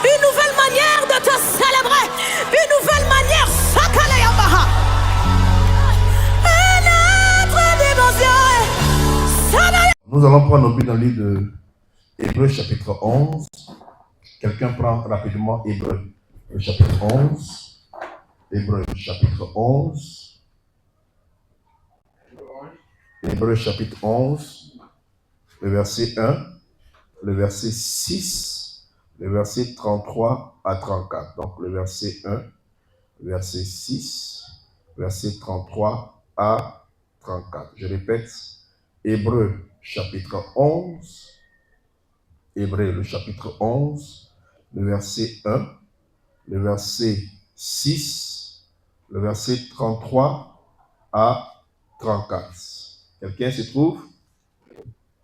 une nouvelle manière de te célébrer, une nouvelle manière. Une autre dimension. Nous allons prendre nos Bibles dans le livre de Hébreux chapitre 11. Quelqu'un prend rapidement Hébreux, le chapitre 11. Hébreux chapitre 11. Hébreux chapitre 11, le verset 1, le verset 6, le verset 33 à 34. Donc le verset 1, verset 6, verset 33 à 34. Je répète, Hébreux chapitre 11, Hébreux le chapitre 11, le verset 1, le verset 6, le verset 33 à 34. Quelqu'un se trouve?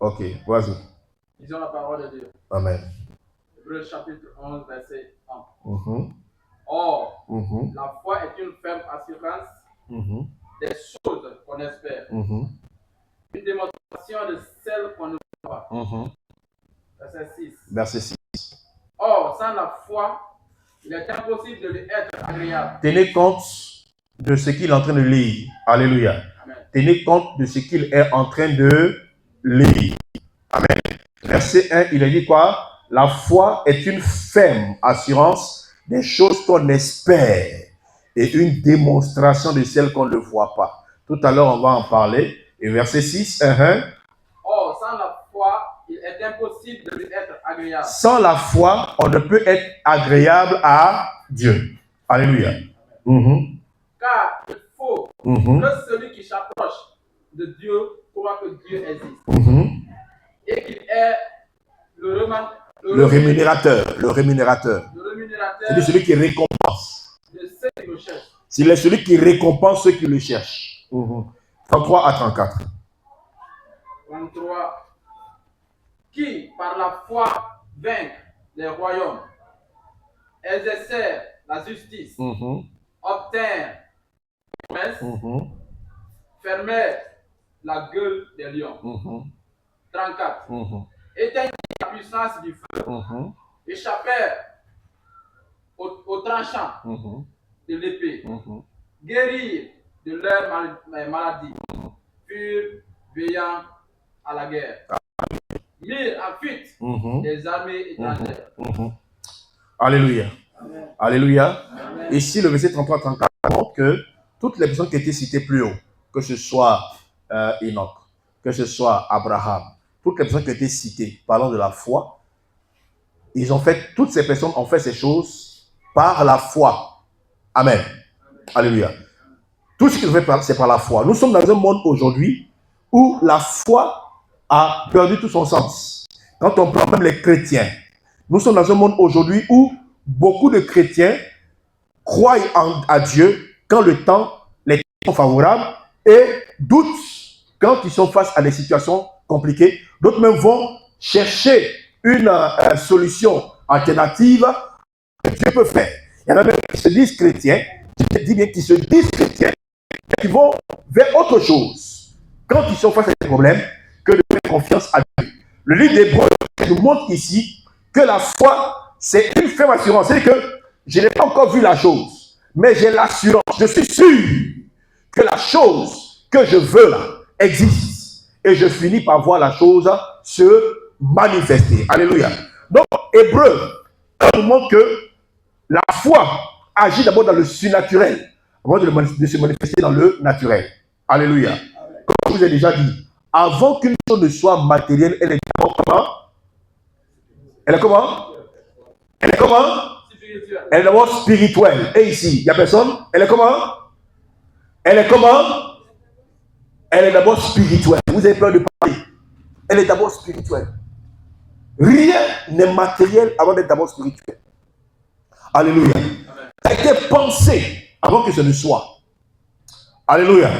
Ok, vas-y. Lisons la parole de Dieu. Amen. Hébreux chapitre 11, verset 1. Or, la foi est une ferme assurance des choses qu'on espère. Une démonstration de celles qu'on ne voit pas. Verset 6. Verset 6. Or, sans la foi, il est impossible de lui être agréable. Tenez compte de ce qu'il est en train de lire. Alléluia. Amen. Tenez compte de ce qu'il est en train de lire. Amen. Verset 1, il a dit quoi? La foi est une ferme assurance des choses qu'on espère et une démonstration de celles qu'on ne voit pas. Tout à l'heure, on va en parler. Et verset 6, Or, sans la foi, il est impossible de lui être agréable. Sans la foi, on ne peut être agréable à Dieu. Alléluia. Car il faut que celui qui s'approche de Dieu croit que Dieu existe. Et qu'il est le rémunérateur. Le rémunérateur C'est celui qui récompense. de ceux qui le cherchent. C'est celui qui récompense ceux qui le cherchent. 33 à 34. 23. Qui, par la foi, vainquent les royaumes, exercèrent la justice, obtinrent la promesse, fermèrent la gueule des lions. 34. Éteignirent la puissance du feu, échappèrent au tranchant de l'épée, guérirent de leur maladie, furent veillants à la guerre, mirent en fuite des armées étrangères. Alléluia. Amen. Alléluia. Amen. Ici, le verset 33-34 montre que toutes les personnes qui étaient citées plus haut, que ce soit Enoch, que ce soit Abraham, toutes les personnes qui étaient citées parlant de la foi, toutes ces personnes ont fait ces choses par la foi. Amen. Alléluia. Tout ce qu'ils ont fait, c'est par la foi. Nous sommes dans un monde aujourd'hui où la foi a perdu tout son sens. Quand on prend même les chrétiens, nous sommes dans un monde aujourd'hui où beaucoup de chrétiens croient à Dieu quand les temps sont favorables et doutent quand ils sont face à des situations compliquées. D'autres même vont chercher une solution alternative que Dieu peut faire. Il y en a même qui se disent chrétiens, je dis bien qui se disent chrétiens, qui vont vers autre chose quand ils sont face à des problèmes que de faire confiance à Dieu. Le livre d'Hébreux nous montre ici que la foi, c'est une ferme assurance. C'est que je n'ai pas encore vu la chose, mais j'ai l'assurance. Je suis sûr que la chose que je veux là existe. Et je finis par voir la chose se manifester. Alléluia. Donc, Hébreux nous montre que la foi agit d'abord dans le surnaturel avant de se manifester dans le naturel. Alléluia. Comme je vous ai déjà dit, avant qu'une chose ne soit matérielle, elle est d'abord comment? Elle est comment? Elle est comment? Elle est d'abord spirituelle. Et ici, il n'y a personne? Elle est comment? Elle est comment? Elle est d'abord spirituelle. Vous avez peur de parler. Elle est d'abord spirituelle. Rien n'est matériel avant d'être d'abord spirituel. Alléluia. Ça a été pensé avant que ce ne soit. Alléluia.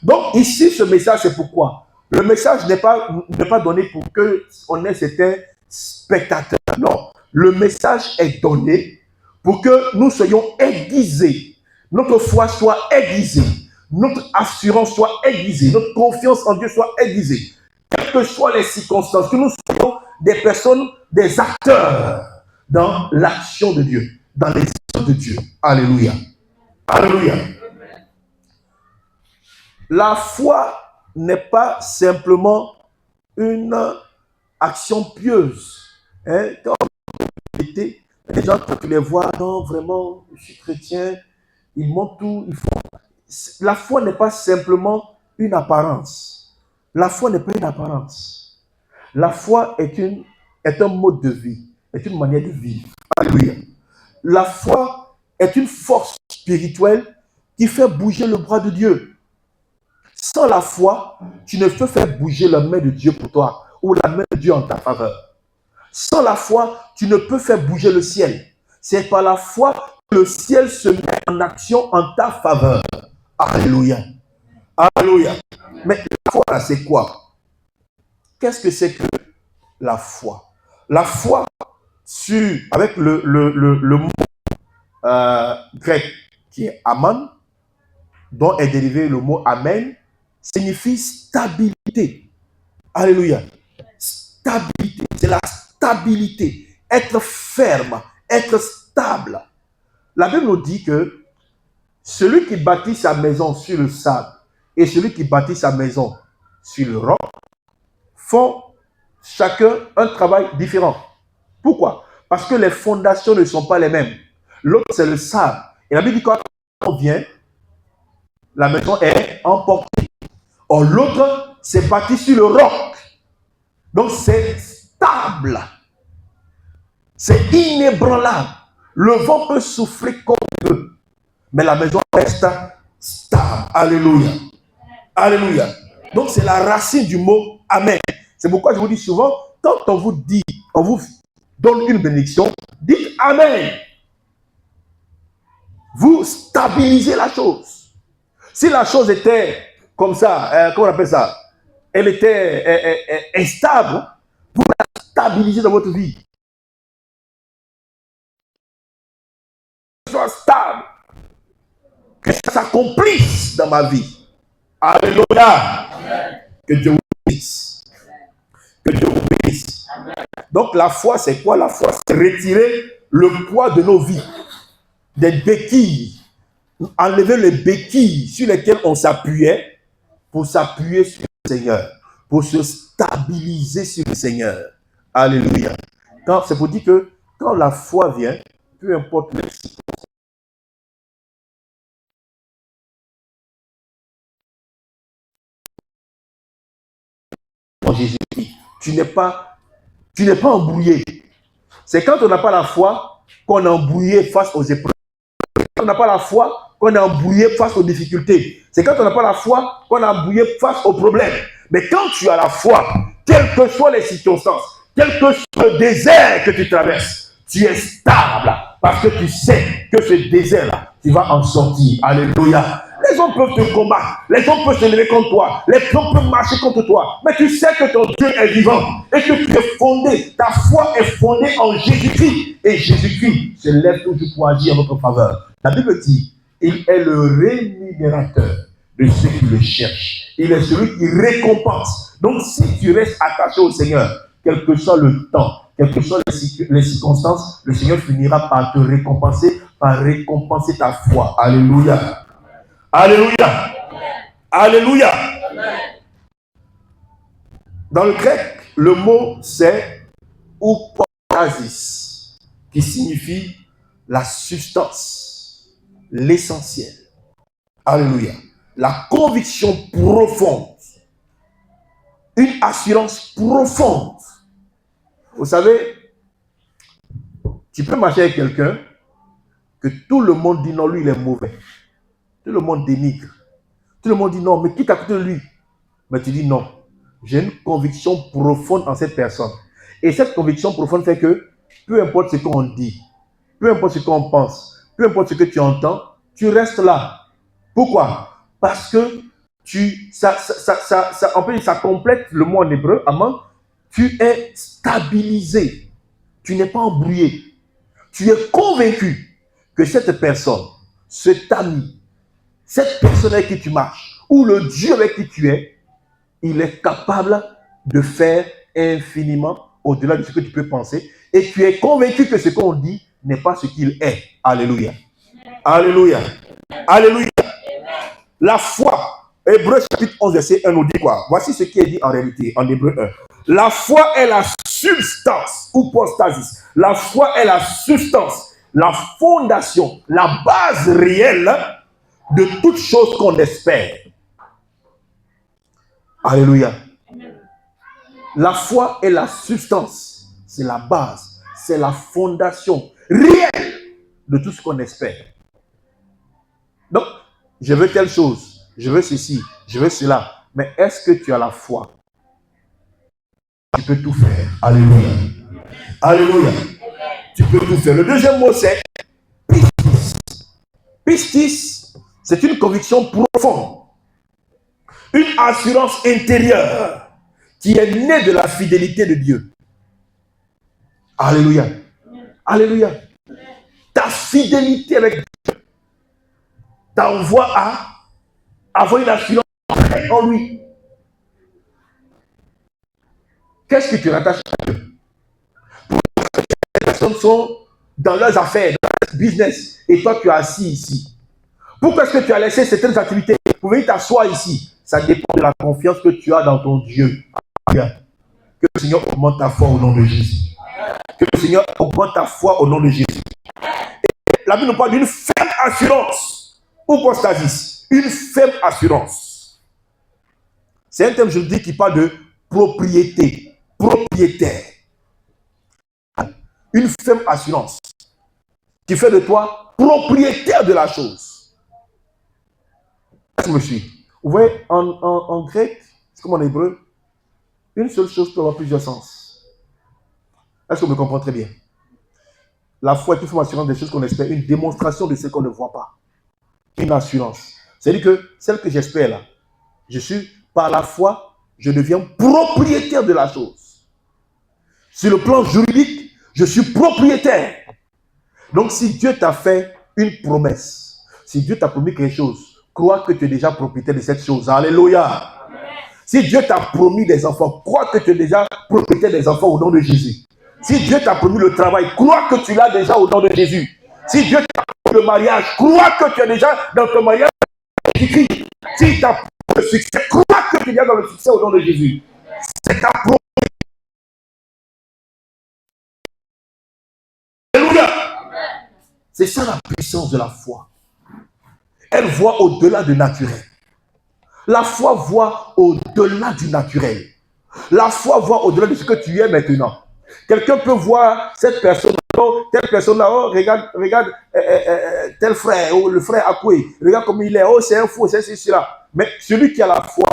Donc ici, ce message, c'est pourquoi. Le message n'est pas donné pour qu'on ait certains spectateurs. Non. Le message est donné pour que nous soyons aiguisés. Notre foi soit aiguisée. Notre assurance soit aiguisée. Notre confiance en Dieu soit aiguisée. Quelles que soient les circonstances, que nous soyons des personnes, des acteurs dans l'action de Dieu, dans les œuvres de Dieu. Alléluia. Alléluia. La foi n'est pas simplement une action pieuse. Hein? Quand les gens, quand tu les vois, non, vraiment, je suis chrétien, ils montrent tout, ils font. La foi n'est pas simplement une apparence. La foi n'est pas une apparence. La foi est un mode de vie, est une manière de vivre. Alléluia. La foi est une force spirituelle qui fait bouger le bras de Dieu. Sans la foi, tu ne peux faire bouger la main de Dieu pour toi ou la main de Dieu en ta faveur. Sans la foi, tu ne peux faire bouger le ciel. C'est par la foi que le ciel se met en action en ta faveur. Alléluia. Alléluia. Mais la foi, là, c'est quoi? Qu'est-ce que c'est que la foi? La foi, avec le mot grec qui est amen, dont est dérivé le mot amen, signifie stabilité. Alléluia. Stabilité, c'est la stabilité. Être ferme, être stable. La Bible nous dit que celui qui bâtit sa maison sur le sable et celui qui bâtit sa maison sur le roc font chacun un travail différent. Pourquoi? Parce que les fondations ne sont pas les mêmes. L'autre, c'est le sable. Et la Bible dit que quand on vient, la maison est emportée. Or, l'autre, c'est bâti sur le roc. Donc, c'est stable. C'est inébranlable. Le vent peut souffler comme il veut. Mais la maison reste stable. Alléluia. Alléluia. Donc, c'est la racine du mot amen. C'est pourquoi je vous dis souvent, quand on vous donne une bénédiction, dites amen. Vous stabilisez la chose. Si la chose était comme ça, comment on appelle ça? Elle était instable, vous la stabilisez dans votre vie. Que ce soit stable, que ça s'accomplisse dans ma vie. Alléluia. Amen. Que Dieu vous bénisse. Que Dieu vous bénisse. Amen. Donc la foi, c'est quoi? La foi, c'est retirer le poids de nos vies, des béquilles, enlever les béquilles sur lesquelles on s'appuyait pour s'appuyer sur le Seigneur, pour se stabiliser sur le Seigneur. Alléluia. C'est pour dire que quand la foi vient, peu importe les circonstances, en Jésus-Christ, tu n'es pas embrouillé. C'est quand on n'a pas la foi qu'on est embrouillé face aux épreuves. Quand on n'a pas la foi qu'on est embrouillé face aux difficultés. C'est quand on n'a pas la foi qu'on est embrouillé face aux problèmes. Mais quand tu as la foi, quelles que soient les circonstances, quel que soit le désert que tu traverses, tu es stable parce que tu sais que ce désert-là, tu vas en sortir. Alléluia. Les hommes peuvent te combattre, les hommes peuvent se lever contre toi, les hommes peuvent marcher contre toi, mais tu sais que ton Dieu est vivant et que tu es fondé, ta foi est fondée en Jésus-Christ et Jésus-Christ se lève toujours pour agir en notre faveur. La Bible dit, il est le rémunérateur de ceux qui le cherchent. Il est celui qui récompense. Donc si tu restes attaché au Seigneur, quel que soit le temps, quelles que soient les circonstances, le Seigneur finira par te récompenser, par récompenser ta foi. Alléluia. Alléluia. Alléluia. Dans le grec, le mot c'est oupostasis, qui signifie la substance, l'essentiel. Alléluia. La conviction profonde, une assurance profonde. Vous savez, tu peux marcher avec quelqu'un que tout le monde dit non, lui il est mauvais. Tout le monde dénigre. Tout le monde dit non, mais qui t'a côté de lui? Mais tu dis non. J'ai une conviction profonde en cette personne. Et cette conviction profonde fait que peu importe ce qu'on dit, peu importe ce qu'on pense, peu importe ce que tu entends, tu restes là. Pourquoi? Parce que ça complète le mot en hébreu, amen. Tu es stabilisé. Tu n'es pas embrouillé. Tu es convaincu que cette personne, cet ami, cette personne avec qui tu marches, ou le Dieu avec qui tu es, il est capable de faire infiniment au-delà de ce que tu peux penser et tu es convaincu que ce qu'on dit n'est pas ce qu'il est. Alléluia. Alléluia. Alléluia. La foi, Hébreux chapitre 11, verset 1 nous dit quoi? Voici ce qui est dit en réalité, en Hébreux 1. La foi est la substance, ou postasis. La foi est la substance, la fondation, la base réelle de toute chose qu'on espère. Alléluia. La foi est la substance, c'est la base, c'est la fondation réelle de tout ce qu'on espère. Donc, je veux telle chose, je veux ceci, je veux cela. Mais est-ce que tu as la foi? Tu peux tout faire. Alléluia. Alléluia. Tu peux tout faire. Le deuxième mot, c'est pistis. Pistis, c'est une conviction profonde. Une assurance intérieure qui est née de la fidélité de Dieu. Alléluia. Alléluia. Ta fidélité avec Dieu t'envoie à avoir une assurance en lui. Qu'est-ce que tu rattaches à Dieu? Les personnes sont dans leurs affaires, dans leur business, et toi tu es assis ici. Pourquoi est-ce que tu as laissé certaines activités pour venir t'asseoir ici? Ça dépend de la confiance que tu as dans ton Dieu. Que le Seigneur augmente ta foi au nom de Jésus. Que le Seigneur augmente ta foi au nom de Jésus. Et la Bible nous parle d'une ferme assurance. Ou postasis, une ferme assurance. C'est un terme juridique qui parle de propriété, propriétaire. Une ferme assurance qui fait de toi propriétaire de la chose. Est-ce que je me suis? Vous voyez, en grec, c'est comme en hébreu, une seule chose peut avoir plusieurs sens. Est-ce que vous me comprenez très bien? La foi est une forme d'assurance des choses qu'on espère, une démonstration de ce qu'on ne voit pas. Une assurance. C'est-à-dire que celle que j'espère là, je suis par la foi, je deviens propriétaire de la chose. Sur le plan juridique, je suis propriétaire. Donc si Dieu t'a fait une promesse, si Dieu t'a promis quelque chose, crois que tu es déjà propriétaire de cette chose. Alléluia. Si Dieu t'a promis des enfants, crois que tu es déjà propriétaire des enfants au nom de Jésus. Si Dieu t'a promis le travail, crois que tu l'as déjà au nom de Jésus. Si Dieu t'a promis le mariage, crois que tu es déjà dans ton mariage. Si t'a promis le succès, crois que tu es déjà dans le succès au nom de Jésus. C'est ta promesse. Alléluia. C'est ça la puissance de la foi. Elle voit au-delà du naturel. La foi voit au-delà du naturel. La foi voit au-delà de ce que tu es maintenant. Quelqu'un peut voir cette personne, telle personne là, oh, regarde tel frère, ou le frère Akoué, regarde comme il est, oh c'est un fou, c'est cela. Mais celui qui a la foi,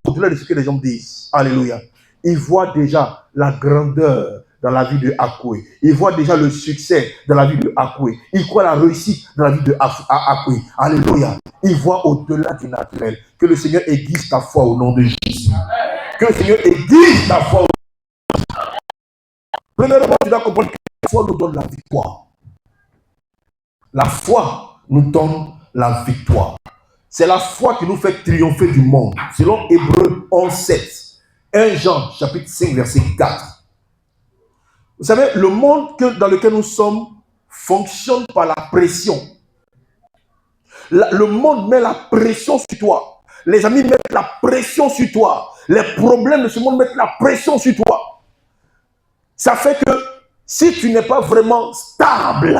au-delà de ce que les gens disent, alléluia, il voit déjà la grandeur dans la vie de Akoué. Il voit déjà le succès dans la vie de Akoué. Il voit la réussite dans la vie de Akoué. Alléluia. Il voit au-delà du naturel. Que le Seigneur aiguise ta foi au nom de Jésus. Que le Seigneur aiguise ta foi au nom de Jésus. Premièrement, tu dois comprendre que la foi nous donne la victoire. La foi nous donne la victoire. C'est la foi qui nous fait triompher du monde. Selon Hébreux 11:7. 1 Jean chapitre 5 verset 4. Vous savez, le monde dans lequel nous sommes fonctionne par la pression. Le monde met la pression sur toi. Les amis mettent la pression sur toi. Les problèmes de ce monde mettent la pression sur toi. Ça fait que si tu n'es pas vraiment stable,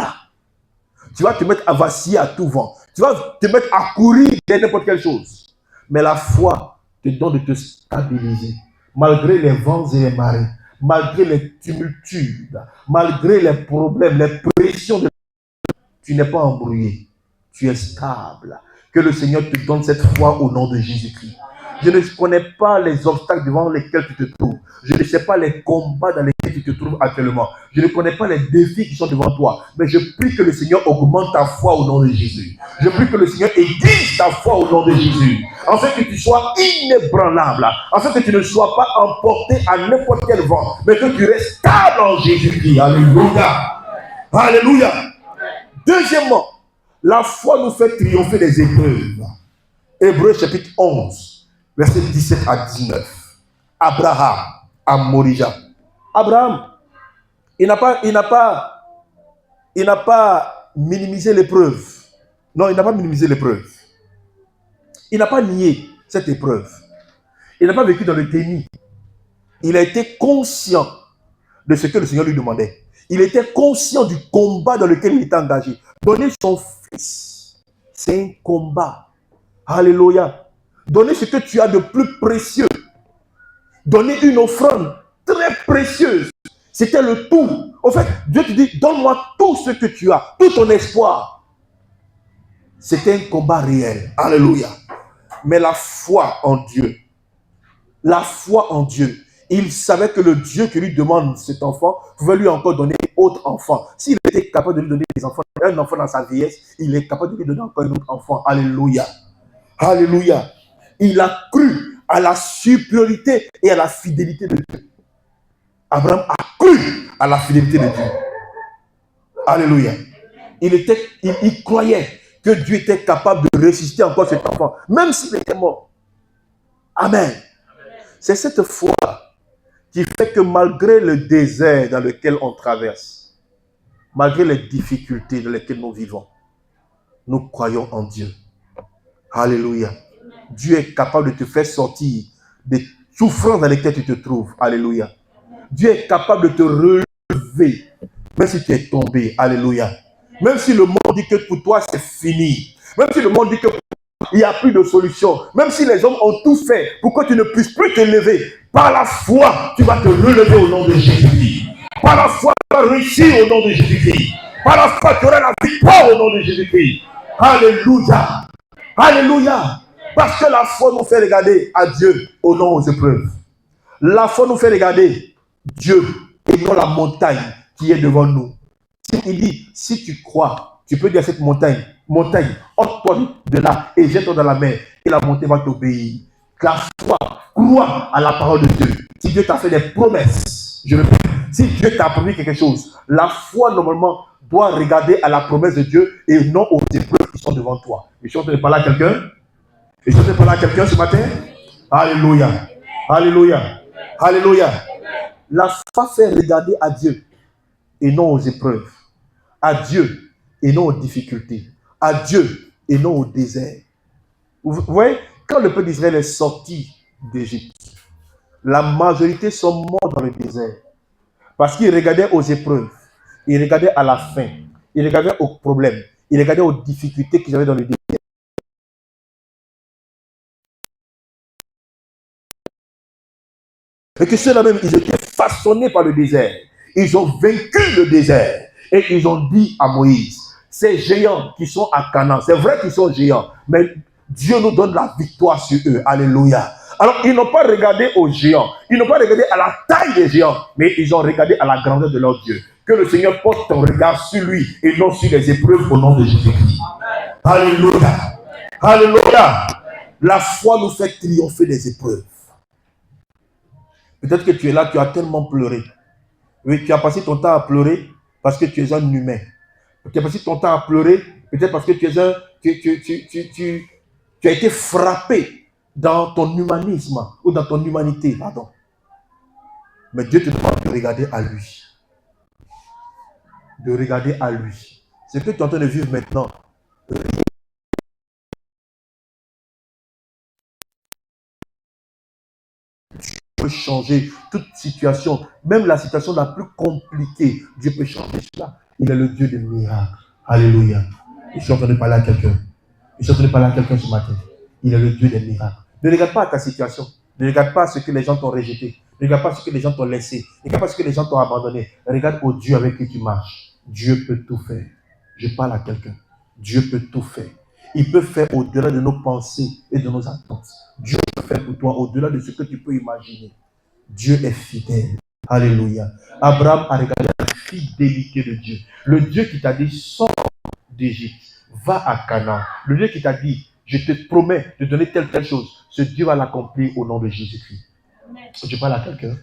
tu vas te mettre à vaciller à tout vent. Tu vas te mettre à courir de n'importe quelle chose. Mais la foi te donne de te stabiliser. Malgré les vents et les marées. Malgré les tumultudes, malgré les problèmes, les pressions, tu n'es pas embrouillé, tu es stable. Que le Seigneur te donne cette foi au nom de Jésus-Christ. Je ne connais pas les obstacles devant lesquels tu te trouves. Je ne sais pas les combats dans lesquels tu te trouves actuellement. Je ne connais pas les défis qui sont devant toi. Mais je prie que le Seigneur augmente ta foi au nom de Jésus. Je prie que le Seigneur aiguise ta foi au nom de Jésus. Afin que tu sois inébranlable. Afin que tu ne sois pas emporté à n'importe quel vent. Mais que tu restes stable en Jésus-Christ. Alléluia. Alléluia. Deuxièmement, la foi nous fait triompher des épreuves. Hébreux chapitre 11, versets 17 à 19. Abraham à Morija. Abraham, Il n'a pas minimisé l'épreuve. Non, il n'a pas minimisé l'épreuve. Il n'a pas nié cette épreuve. Il n'a pas vécu dans le déni. Il a été conscient de ce que le Seigneur lui demandait. Il était conscient du combat dans lequel il était engagé. Donner son fils, c'est un combat. Alléluia. Donner ce que tu as de plus précieux. Donner une offrande très précieuse. C'était le tout. En fait, Dieu te dit, donne-moi tout ce que tu as, tout ton espoir. C'était un combat réel. Alléluia. Mais la foi en Dieu, il savait que le Dieu qui lui demande cet enfant pouvait lui encore donner autre enfant. S'il était capable de lui donner des enfants, un enfant dans sa vieillesse, il est capable de lui donner encore un autre enfant. Alléluia. Alléluia. Il a cru à la supériorité et à la fidélité de Dieu. Abraham a cru à la fidélité de Dieu. Alléluia. Il croyait que Dieu était capable de ressusciter encore cet enfant, même s'il était mort. Amen. C'est cette foi qui fait que malgré le désert dans lequel on traverse, malgré les difficultés dans lesquelles nous vivons, nous croyons en Dieu. Alléluia. Dieu est capable de te faire sortir des souffrances dans lesquelles tu te trouves. Alléluia. Dieu est capable de te relever, même si tu es tombé. Alléluia. Même si le monde dit que pour toi c'est fini. Même si le monde dit que il n'y a plus de solution. Même si les hommes ont tout fait pour que tu ne puisses plus te lever. Par la foi, tu vas te relever au nom de Jésus-Christ. Par la foi, tu vas réussir au nom de Jésus-Christ. Par la foi, tu auras la victoire au nom de Jésus-Christ. Alléluia. Alléluia. Parce que la foi nous fait regarder à Dieu au nom aux épreuves. La foi nous fait regarder Dieu et non la montagne qui est devant nous. Il dit, si tu crois, tu peux dire à cette montagne, ôte-toi de là et jette-toi dans la mer. Et la montagne va t'obéir. La foi, crois à la parole de Dieu. Si Dieu t'a fait des promesses, je répète, si Dieu t'a promis quelque chose, la foi normalement doit regarder à la promesse de Dieu et non aux épreuves qui sont devant toi. Et je suis en train de parler à quelqu'un. Et je suis en train de parler à quelqu'un ce matin. Alléluia. Alléluia. Alléluia. La foi fait regarder à Dieu et non aux épreuves. À Dieu et non aux difficultés. À Dieu et non au désert. Vous voyez, quand le peuple d'Israël est sorti d'Égypte, la majorité sont morts dans le désert. Parce qu'ils regardaient aux épreuves. Ils regardaient à la faim. Ils regardaient aux problèmes. Ils regardaient aux difficultés qu'ils avaient dans le désert. Et que ceux-là même, ils étaient façonnés par le désert. Ils ont vaincu le désert. Et ils ont dit à Moïse, ces géants qui sont à Canaan, c'est vrai qu'ils sont géants, mais Dieu nous donne la victoire sur eux. Alléluia. Alors, ils n'ont pas regardé aux géants. Ils n'ont pas regardé à la taille des géants, mais ils ont regardé à la grandeur de leur Dieu. Que le Seigneur porte ton regard sur lui et non sur les épreuves au nom de Jésus-Christ. Alléluia. Alléluia. La foi nous fait triompher des épreuves. Peut-être que tu es là, tu as tellement pleuré. Oui, tu as passé ton temps à pleurer parce que tu es un humain. Tu as passé ton temps à pleurer peut-être parce que tu as été frappé dans ton humanisme ou dans ton humanité. Pardon. Mais Dieu te demande de regarder à lui. De regarder à lui. Ce que tu es en train de vivre maintenant, peut changer toute situation, même la situation la plus compliquée. Dieu peut changer cela. Il est le Dieu des miracles. Alléluia. Je suis en train de parler à quelqu'un. Je suis en train de parler à quelqu'un ce matin. Il est le Dieu des miracles. Ne regarde pas à ta situation. Ne regarde pas à ce que les gens t'ont rejeté. Ne regarde pas à ce que les gens t'ont laissé. Ne regarde pas à ce que les gens t'ont abandonné. Regarde au Dieu avec qui tu marches. Dieu peut tout faire. Je parle à quelqu'un. Dieu peut tout faire. Il peut faire au-delà de nos pensées et de nos attentes. Dieu peut faire pour toi au-delà de ce que tu peux imaginer. Dieu est fidèle. Alléluia. Abraham a regardé la fidélité de Dieu. Le Dieu qui t'a dit, sors d'Égypte, va à Canaan. Le Dieu qui t'a dit, je te promets de donner telle chose. Ce Dieu va l'accomplir au nom de Jésus-Christ. Je parle à quelqu'un.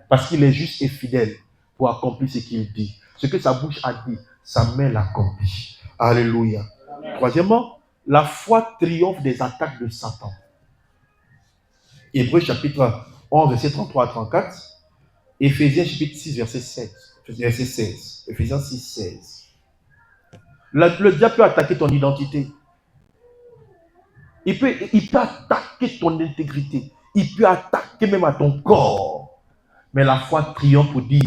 Parce qu'il est juste et fidèle pour accomplir ce qu'il dit. Ce que sa bouche a dit, sa main l'accomplit. Alléluia. Troisièmement, la foi triomphe des attaques de Satan. Hébreux chapitre 11, verset 33 à 34. Éphésiens chapitre 6, verset 7. Verset 16. Ephésiens 6, 16. Le diable peut attaquer ton identité. Il peut attaquer ton intégrité. Il peut attaquer même à ton corps. Mais la foi triomphe pour dire,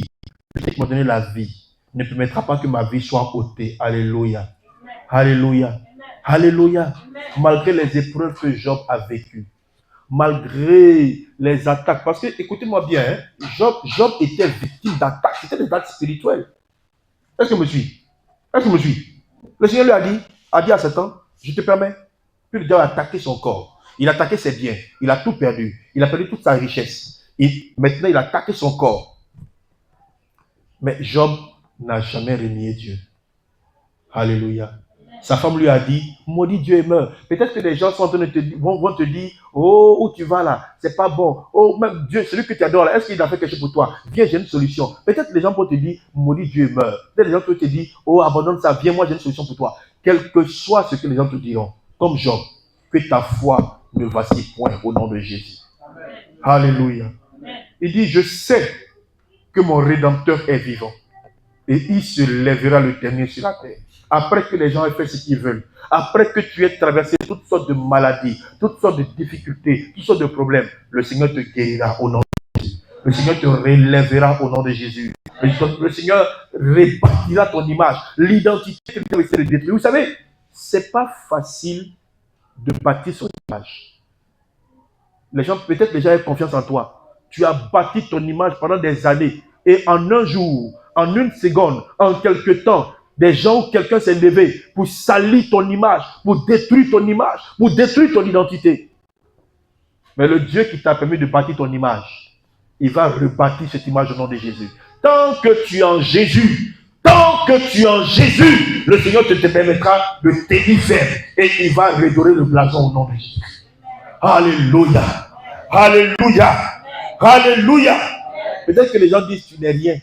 celui qui m'a donné la vie ne permettra pas que ma vie soit ôtée. Alléluia. Alléluia. Alléluia. Malgré les épreuves que Job a vécues, malgré les attaques, parce que, écoutez-moi bien, hein, Job était victime d'attaques. C'était des attaques spirituelles. Est-ce que je me suis? Est-ce que je me suis? Le Seigneur lui a dit à Satan, je te permets. Puis le diable a attaqué son corps. Il a attaqué ses biens. Il a tout perdu. Il a perdu toute sa richesse. Et maintenant, il a attaqué son corps. Mais Job n'a jamais renié Dieu. Alléluia. Sa femme lui a dit, maudit Dieu et meurt. Peut-être que les gens sont en train de vont te dire, oh, où tu vas là, c'est pas bon. Oh, même Dieu, celui que tu adores là, est-ce qu'il a fait quelque chose pour toi? Viens, j'ai une solution. Peut-être que les gens vont te dire, maudit Dieu et meurt. Peut-être que les gens peuvent te dire, oh, abandonne ça, viens, moi j'ai une solution pour toi. Quel que soit ce que les gens te diront, comme Job, que ta foi ne vacille point au nom de Jésus. Amen. Alléluia. Amen. Il dit, je sais que mon Rédempteur est vivant. Et il se lèvera le dernier sur la terre. Après que les gens aient fait ce qu'ils veulent, après que tu aies traversé toutes sortes de maladies, toutes sortes de difficultés, toutes sortes de problèmes, le Seigneur te guérira au nom de Jésus. Le Seigneur te relèvera au nom de Jésus. Le Seigneur rebâtira ton image, l'identité que tu as essayé de détruire. Vous savez, c'est pas facile de bâtir son image. Les gens, peut-être les gens aient confiance en toi. Tu as bâti ton image pendant des années. Et en un jour, en une seconde, en quelque temps, des gens ou quelqu'un s'est levé pour salir ton image, pour détruire ton image, pour détruire ton identité. Mais le Dieu qui t'a permis de bâtir ton image, il va rebâtir cette image au nom de Jésus. Tant que tu es en Jésus, le Seigneur te permettra de tenir ferme et il va redorer le blason au nom de Jésus. Alléluia. Alléluia. Alléluia. Peut-être que les gens disent tu n'es rien.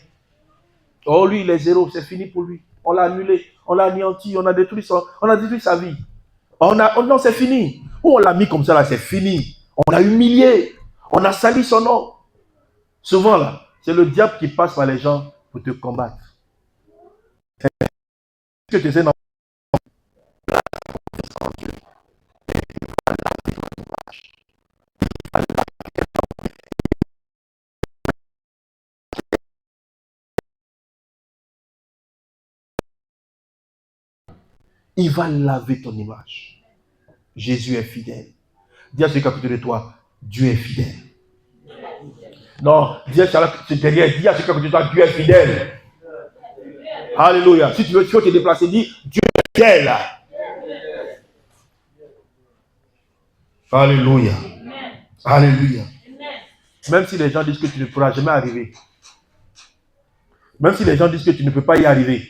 Oh, lui, il est zéro, c'est fini pour lui. On l'a annulé, on l'a anéanti, on a détruit sa vie. Non, c'est fini. Ou on l'a mis comme ça, là, c'est fini. On l'a humilié, on a sali son nom. Souvent, là, c'est le diable qui passe par les gens pour te combattre. Que tu essaies il va laver ton image. Jésus est fidèle. Dis à celui qui est à côté de toi, Dieu est fidèle. Non, dis à celui qui est à côté de toi, Dieu est fidèle. Alléluia. Si tu veux te déplacer, dis, Dieu est fidèle. Alléluia. Alléluia. Même si les gens disent que tu ne pourras jamais arriver. Même si les gens disent que tu ne peux pas y arriver.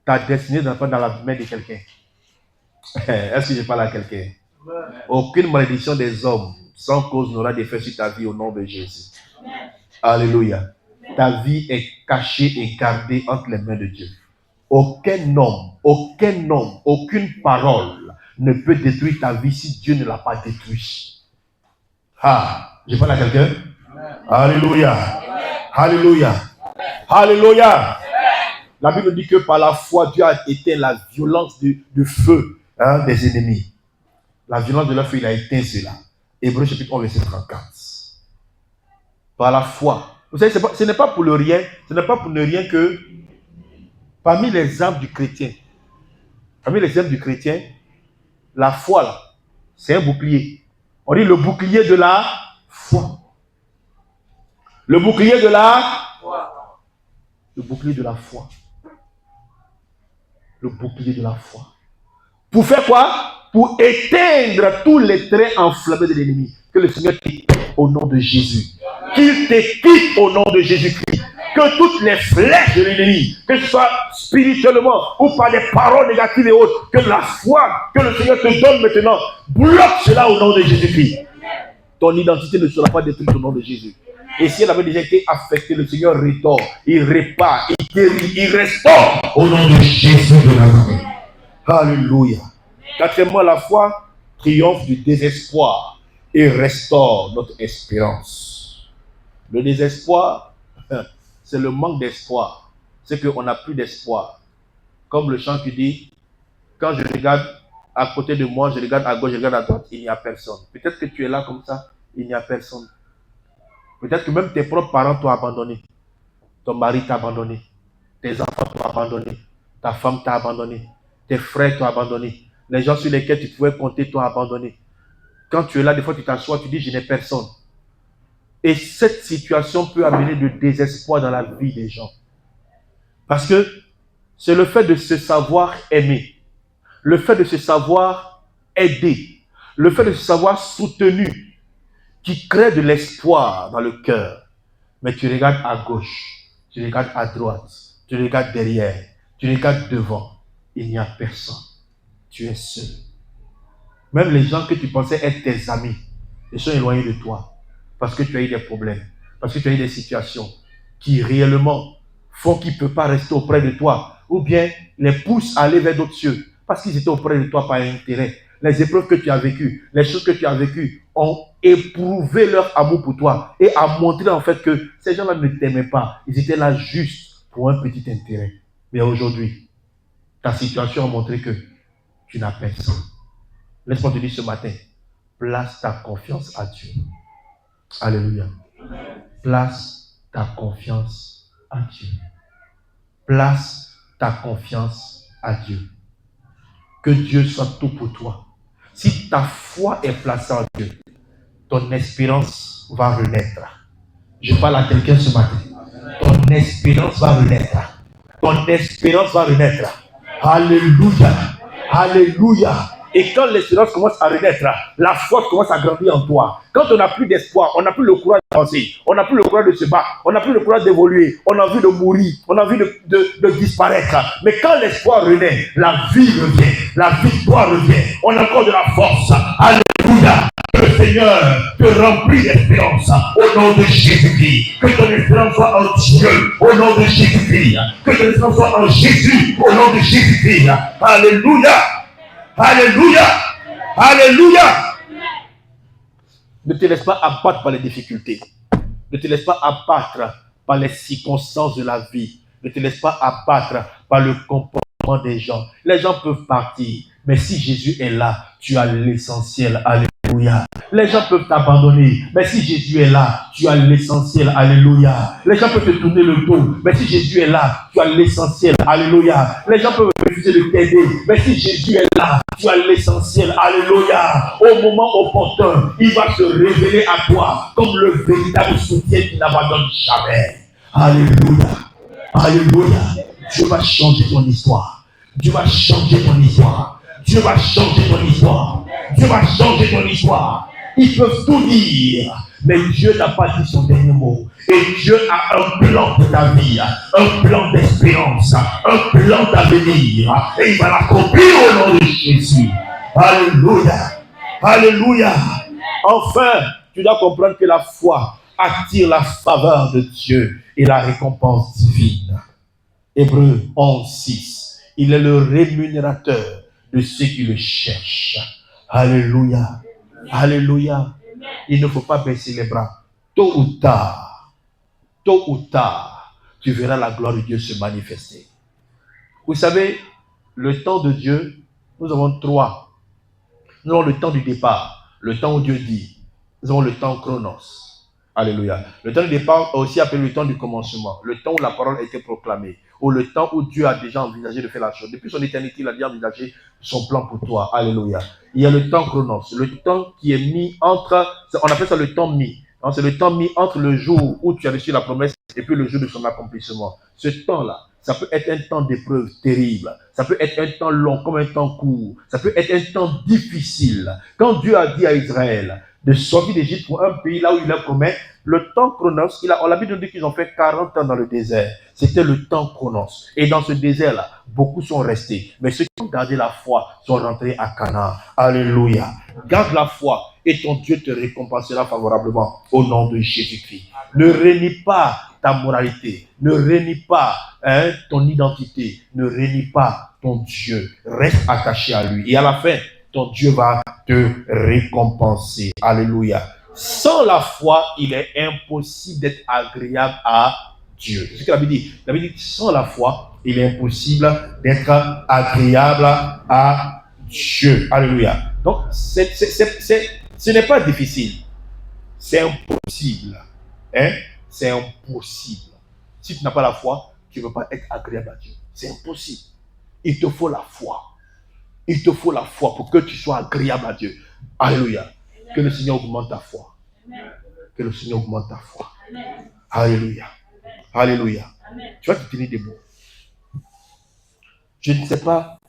Ta destinée n'est pas dans la main de quelqu'un. Est-ce que je parle à quelqu'un? Aucune malédiction des hommes sans cause n'aura d'effet sur ta vie au nom de Jésus. Alléluia. Ta vie est cachée et gardée entre les mains de Dieu. Aucun homme, aucune parole ne peut détruire ta vie si Dieu ne l'a pas détruit. Ah, je parle à quelqu'un? Alléluia. Alléluia. Alléluia. La Bible dit que par la foi, Dieu a éteint la violence du feu des ennemis. La violence de leur feu, il a éteint cela. Hébreux chapitre 11, verset 34. Par la foi. Vous savez, ce n'est pas pour le rien, ce n'est pas pour ne rien que parmi les armes du chrétien, la foi, là, c'est un bouclier. On dit le bouclier de la foi. Le bouclier de la foi. Le bouclier de la foi. Le bouclier de la foi. Pour faire quoi? Pour éteindre tous les traits enflammés de l'ennemi. Que le Seigneur te quitte au nom de Jésus. Qu'il te quitte au nom de Jésus-Christ. Que toutes les flèches de l'ennemi, que ce soit spirituellement ou par des paroles négatives et autres, que la foi que le Seigneur te donne maintenant bloque cela au nom de Jésus-Christ. Ton identité ne sera pas détruite au nom de Jésus. Et si elle avait déjà été affectée, le Seigneur restaure, il répare, il guérit, il restaure au nom de Jésus de Nazareth. Alléluia. Quatrièmement, la foi triomphe du désespoir et restaure notre espérance. Le désespoir c'est le manque d'espoir. C'est qu'on n'a plus d'espoir. Comme le chant qui dit, quand je regarde à côté de moi, je regarde à gauche, je regarde à droite, il n'y a personne. Peut-être que tu es là comme ça, il n'y a personne. Peut-être que même tes propres parents t'ont abandonné. Ton mari t'a abandonné. Tes enfants t'ont abandonné. Ta femme t'a abandonné. Tes frères t'ont abandonné. Les gens sur lesquels tu pouvais compter t'ont abandonné. Quand tu es là, des fois tu t'assois, tu dis je n'ai personne. Et cette situation peut amener du désespoir dans la vie des gens. Parce que c'est le fait de se savoir aimer, le fait de se savoir aider, le fait de se savoir soutenu qui crée de l'espoir dans le cœur. Mais tu regardes à gauche, tu regardes à droite, tu regardes derrière, tu regardes devant. Il n'y a personne. Tu es seul. Même les gens que tu pensais être tes amis, ils sont éloignés de toi. Parce que tu as eu des problèmes. Parce que tu as eu des situations qui réellement font qu'ils ne peuvent pas rester auprès de toi. Ou bien les poussent à aller vers d'autres cieux. Parce qu'ils étaient auprès de toi par intérêt. Les épreuves que tu as vécues, les choses que tu as vécues ont éprouvé leur amour pour toi. Et a montré en fait que ces gens-là ne t'aimaient pas. Ils étaient là juste pour un petit intérêt. Mais aujourd'hui, ta situation a montré que tu n'as personne. Laisse-moi te dire ce matin, place ta confiance à Dieu. Alléluia. Place ta confiance à Dieu. Place ta confiance à Dieu. Que Dieu soit tout pour toi. Si ta foi est placée en Dieu, ton espérance va renaître. Je parle à quelqu'un ce matin. Ton espérance va renaître. Ton espérance va renaître. Alléluia. Alléluia. Et quand l'espérance commence à renaître, la foi commence à grandir en toi. Quand on n'a plus d'espoir, on n'a plus le courage d'avancer, on n'a plus le courage de se battre, on n'a plus le courage d'évoluer, on a envie de mourir, on a envie de disparaître. Mais quand l'espoir renaît, la vie revient, la victoire revient, on a encore de la force. Alléluia. Que le Seigneur te remplisse d'espérance au nom de Jésus-Christ. Que ton espérance soit en Dieu au nom de Jésus-Christ. Que ton espérance soit en Jésus au nom de Jésus-Christ. Alléluia. Alléluia. Alléluia. Ne te laisse pas abattre par les difficultés. Ne te laisse pas abattre par les circonstances de la vie. Ne te laisse pas abattre par le comportement des gens. Les gens peuvent partir, mais si Jésus est là, tu as l'essentiel. Alléluia. Les gens peuvent t'abandonner, mais si Jésus est là, tu as l'essentiel. Alléluia. Les gens peuvent te tourner le dos, mais si Jésus est là, tu as l'essentiel. Alléluia. Les gens peuvent refuser de t'aider, mais si Jésus est là, tu as l'essentiel. Alléluia. Au moment opportun, il va se révéler à toi comme le véritable soutien qui n'abandonne jamais. Alléluia. Alléluia. Dieu va changer ton histoire. Dieu va changer ton histoire. Dieu va changer ton histoire. Dieu va changer ton histoire. Ils peuvent tout dire, mais Dieu n'a pas dit son dernier mot. Et Dieu a un plan pour ta vie, un plan d'espérance, un plan d'avenir. Et il va l'accomplir au nom de Jésus. Alléluia. Alléluia. Enfin, tu dois comprendre que la foi attire la faveur de Dieu et la récompense divine. Hébreux 11:6. Il est le rémunérateur de ceux qui le cherchent. Alléluia. Alléluia. Il ne faut pas baisser les bras. Tôt ou tard, tu verras la gloire de Dieu se manifester. Vous savez, le temps de Dieu, nous avons trois. Nous avons le temps du départ, le temps où Dieu dit. Nous avons le temps chronos. Alléluia. Le temps du départ est aussi appelé le temps du commencement, le temps où la parole a été proclamée, ou le temps où Dieu a déjà envisagé de faire la chose. Depuis son éternité, il a déjà envisagé son plan pour toi. Alléluia. Il y a le temps chronos, le temps qui est mis entre, on appelle ça le temps mis. C'est le temps mis entre le jour où tu as reçu la promesse et puis le jour de son accomplissement. Ce temps-là, ça peut être un temps d'épreuve terrible. Ça peut être un temps long comme un temps court. Ça peut être un temps difficile. Quand Dieu a dit à Israël de sortir d'Égypte pour un pays là où il leur promet, le temps chronos, on l'a dit qu'ils ont fait 40 ans dans le désert. C'était le temps chronos. Et dans ce désert-là, beaucoup sont restés. Mais ceux qui ont gardé la foi sont rentrés à Canaan. Alléluia. Garde la foi et ton Dieu te récompensera favorablement au nom de Jésus-Christ. Ne renie pas ta moralité. Ne renie pas ton identité. Ne renie pas ton Dieu. Reste attaché à lui. Et à la fin, ton Dieu va te récompenser. Alléluia. Sans la foi, il est impossible d'être agréable à Dieu. C'est ce que la Bible dit. La Bible dit, sans la foi, il est impossible d'être agréable à Dieu. Alléluia. Donc, ce n'est pas difficile. C'est impossible. Hein? C'est impossible. Si tu n'as pas la foi, tu ne peux pas être agréable à Dieu. C'est impossible. Il te faut la foi. Il te faut la foi pour que tu sois agréable à Dieu. Alléluia. Que le Seigneur augmente ta foi. Que le Seigneur augmente ta foi. Alléluia. Alléluia. Tu vas te tenir debout. Je ne sais pas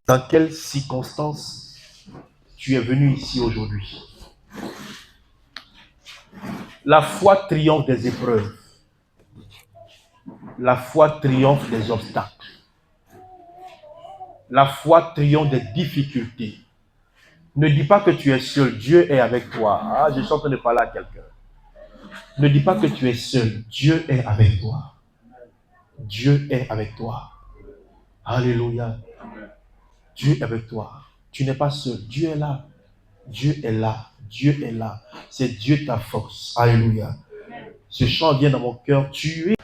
dans quelles circonstances tu es venu ici aujourd'hui. La foi triomphe des épreuves. La foi triomphe des obstacles. La foi triomphe des difficultés. Ne dis pas que tu es seul. Dieu est avec toi. Ah, je suis en train de parler à quelqu'un. Ne dis pas que tu es seul. Dieu est avec toi. Dieu est avec toi. Alléluia. Dieu est avec toi. Tu n'es pas seul. Dieu est là. Dieu est là. Dieu est là. C'est Dieu ta force. Alléluia. Ce chant vient dans mon cœur. Tu es